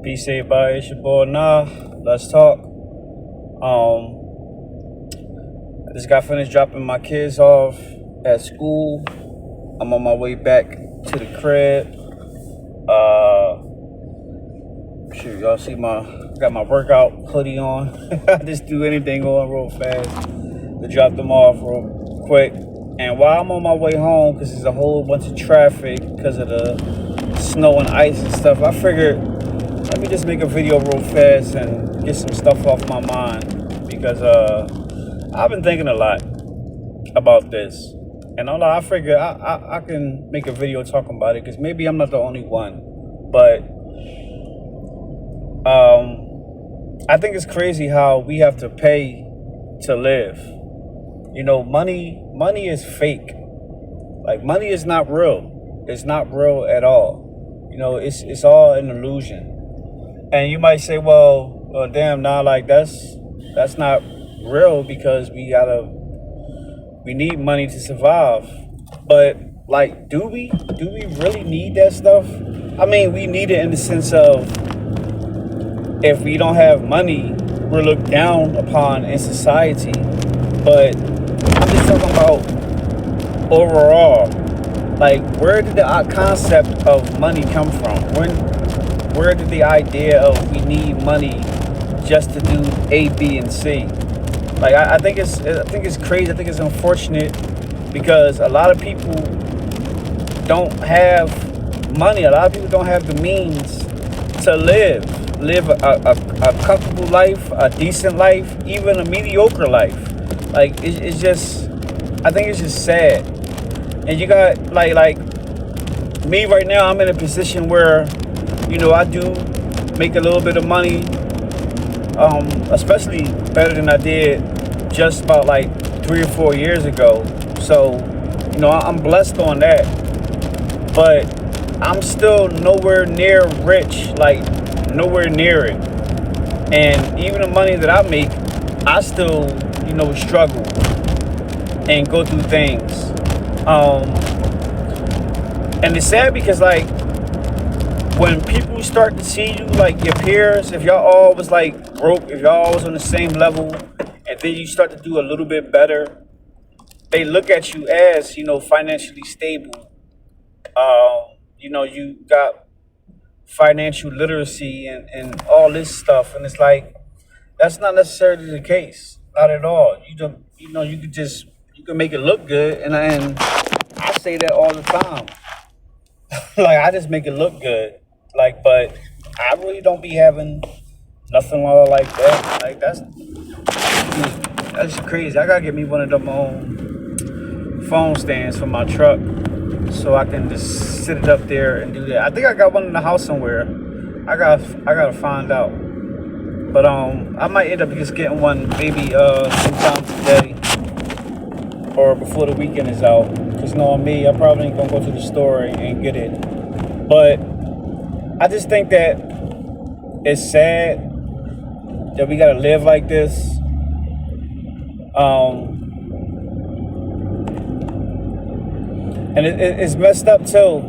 Peace, everybody. It's your boy Nah. Let's talk. I just got finished dropping my kids off at school. I'm on my way back to the crib. Shoot, y'all see got my workout hoodie on. I just do anything on real fast to drop them off real quick. And while I'm on my way home, because there's a whole bunch of traffic because of the snow and ice and stuff, I figured let me just make a video real fast and get some stuff off my mind because I've been thinking a lot about this. And I figure I can make a video talking about it because maybe I'm not the only one. But I think it's crazy how we have to pay to live. You know, money is fake. Like, money is not real. It's not real at all. You know, it's all an illusion. And you might say, well, damn, nah, like that's not real because we need money to survive. But like, do we really need that stuff? I mean, we need it in the sense of if we don't have money, we're looked down upon in society. But I'm just talking about overall. Like, where did the concept of money come from? Where did the idea of we need money just to do A, B, and C? Like, I think it's crazy. I think it's unfortunate because a lot of people don't have money. A lot of people don't have the means to live a comfortable life, a decent life, even a mediocre life. Like, it's just, I think it's just sad. And you got like me right now. I'm in a position where, you know, I do make a little bit of money, especially better than I did just about like 3 or 4 years ago. So, you know, I'm blessed on that. But I'm still nowhere near rich, like nowhere near it. And even the money that I make, I still, you know, struggle and go through things. And it's sad because, like, when people start to see you, like your peers, if y'all all was like broke, if y'all all was on the same level, and then you start to do a little bit better, they look at you as, you know, financially stable. You know, you got financial literacy and all this stuff, and it's like that's not necessarily the case, not at all. You know, you can make it look good, and I say that all the time. Like, I just make it look good. Like, but I really don't be having nothing like that. Like, that's crazy. I gotta get me one of them phone stands for my truck so I can just sit it up there and do that. I think I got one in the house somewhere. I gotta find out. But I might end up just getting one maybe sometime today or before the weekend is out. Cause knowing me, I probably ain't gonna go to the store and get it. But I just think that it's sad that we gotta live like this. And it's messed up too,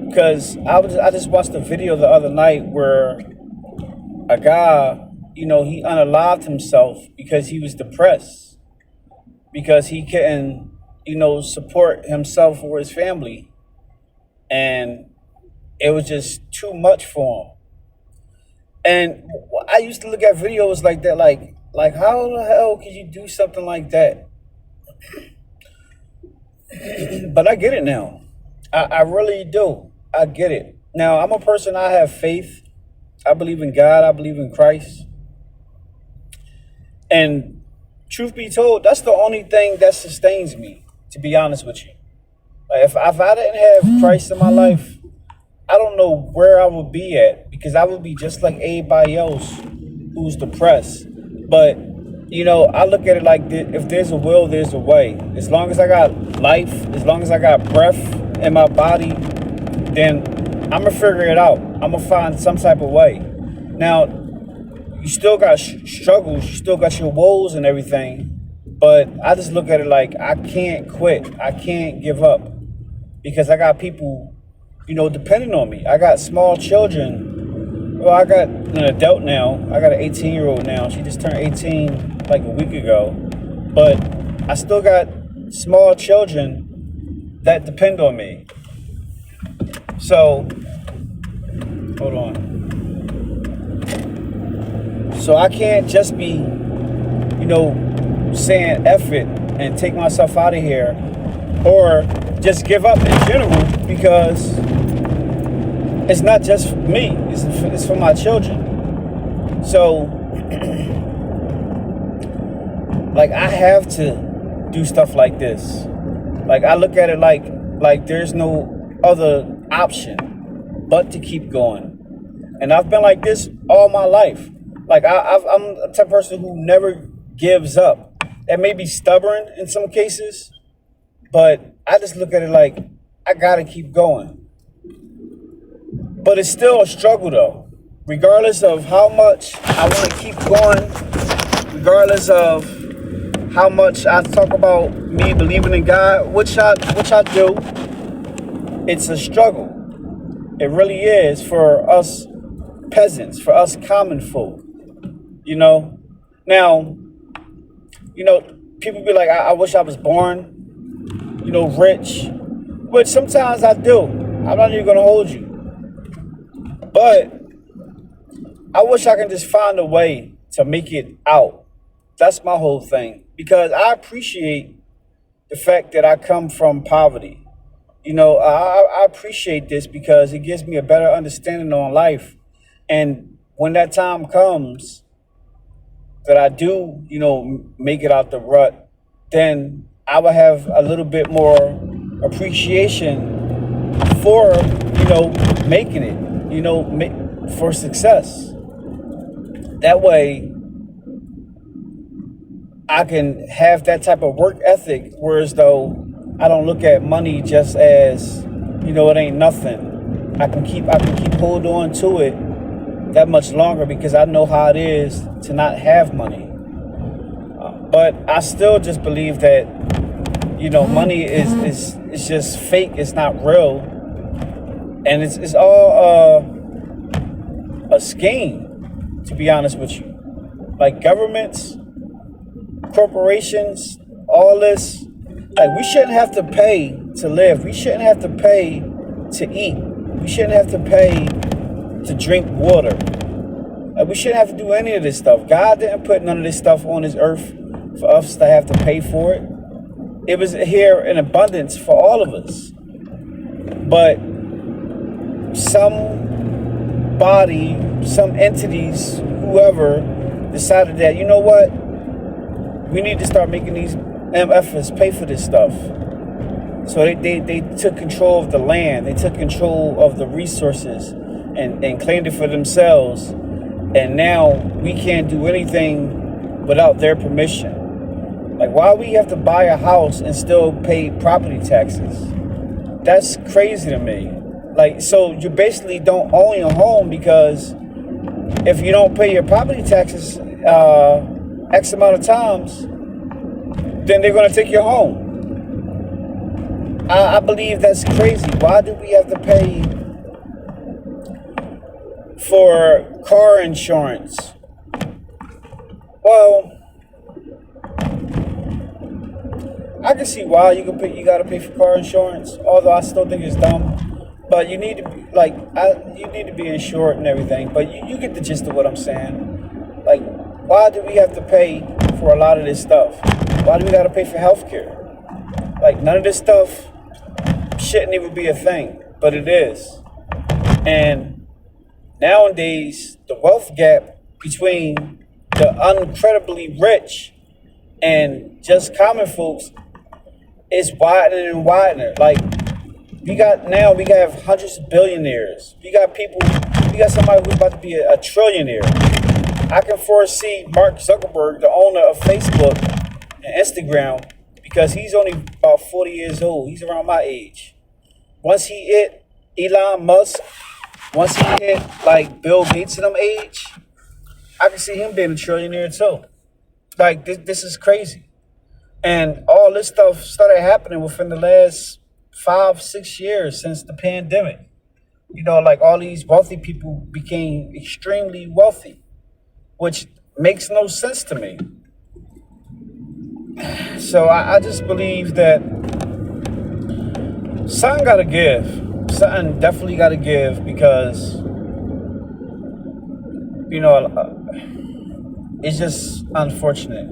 because I just watched a video the other night where a guy, you know, he unalived himself because he was depressed, because he couldn't, you know, support himself or his family, and it was just too much for him. And I used to look at videos like that, like how the hell can you do something like that? But I get it now. I really do. I get it. Now, I'm a person, I have faith. I believe in God. I believe in Christ. And truth be told, that's the only thing that sustains me, to be honest with you. Like, if I didn't have Christ in my life, I don't know where I would be at, because I would be just like everybody else who's depressed. But, you know, I look at it like if there's a will, there's a way. As long as I got life, as long as I got breath in my body, then I'm going to figure it out. I'm going to find some type of way. Now, you still got struggles, you still got your woes and everything. But I just look at it like I can't quit. I can't give up, because I got people, you know, depending on me. I got small children Well, I got an adult now. I got an 18-year-old now. She just turned 18 like a week ago. But I still got small children that depend on me. So, hold on. So I can't just be, saying F it and take myself out of here, or just give up in general, because it's not just for me, it's for my children. So, like, I have to do stuff like this. Like, I look at it like there's no other option but to keep going. And I've been like this all my life. Like, I'm a type of person who never gives up. That may be stubborn in some cases, but I just look at it like I gotta keep going. But it's still a struggle though. Regardless of how much I want to keep going, regardless of how much I talk about me believing in God, which I do, it's a struggle. It really is for us peasants, for us common folk. Now, people be like, I wish I was born, rich, which sometimes I do. I'm not even gonna hold you. But I wish I can just find a way to make it out. That's my whole thing. Because I appreciate the fact that I come from poverty. I appreciate this because it gives me a better understanding on life. And when that time comes that I do, make it out the rut, then I will have a little bit more appreciation for, making it, for success. That way, I can have that type of work ethic, whereas though I don't look at money just as, it ain't nothing. I can keep hold on to it that much longer because I know how it is to not have money. But I still just believe that, money is just fake. It's not real, and it's all a scheme, to be honest with you. Like governments, corporations, all this. Like, we shouldn't have to pay to live. We shouldn't have to pay to eat. We shouldn't have to pay to drink water. Like, we shouldn't have to do any of this stuff. God didn't put none of this stuff on this earth for us to have to pay for it. It was here in abundance for all of us. But somebody, some entities, whoever, decided that, you know what? We need to start making these MFers pay for this stuff. So they took control of the land. They took control of the resources and claimed it for themselves. And now we can't do anything without their permission. Like, why we have to buy a house and still pay property taxes? That's crazy to me. Like, so you basically don't own your home because if you don't pay your property taxes X amount of times, then they're going to take your home. I believe that's crazy. Why do we have to pay for car insurance? Well, I can see why you got to pay for car insurance, although I still think it's dumb. But you need to be you need to be insured and everything. But you get the gist of what I'm saying. Like, why do we have to pay for a lot of this stuff? Why do we got to pay for healthcare? Like, none of this stuff shouldn't even be a thing, but it is. And nowadays, the wealth gap between the incredibly rich and just common folks is widening and widening. Like, we have hundreds of billionaires. We got somebody who's about to be a trillionaire. I can foresee Mark Zuckerberg, the owner of Facebook and Instagram, because he's only about 40 years old. He's around my age. Once he hit Elon Musk, once he hit like Bill Gates and them age, I can see him being a trillionaire too. Like, this is crazy. And all this stuff started happening within the last 5-6 years since the pandemic. You know, like all these wealthy people became extremely wealthy, which makes no sense to me. So I just believe that something got to give. Something definitely got to give because, you know, it's just unfortunate.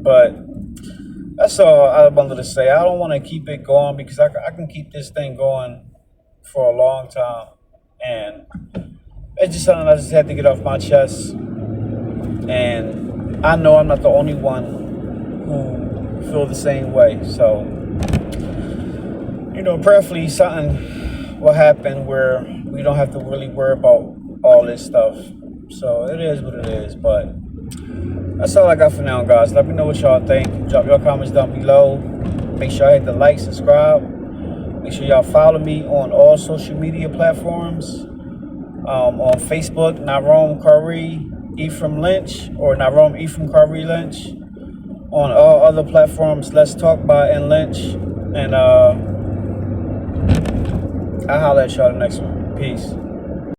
But that's all I wanted to say. I don't want to keep it going because I can keep this thing going for a long time. And it's just something I just had to get off my chest. And I know I'm not the only one who feel the same way. So, you know, prayerfully something will happen where we don't have to really worry about all this stuff. So it is what it is. But that's all I got for now, guys. Let me know what y'all think. Drop your comments down below. Make sure I hit the like, subscribe. Make sure y'all follow me on all social media platforms. On Facebook, Narom Curry Ephraim Lynch, or Narom Ephraim Curry Lynch. On all other platforms, Let's Talk by N Lynch. And I'll holler at y'all the next one. Peace.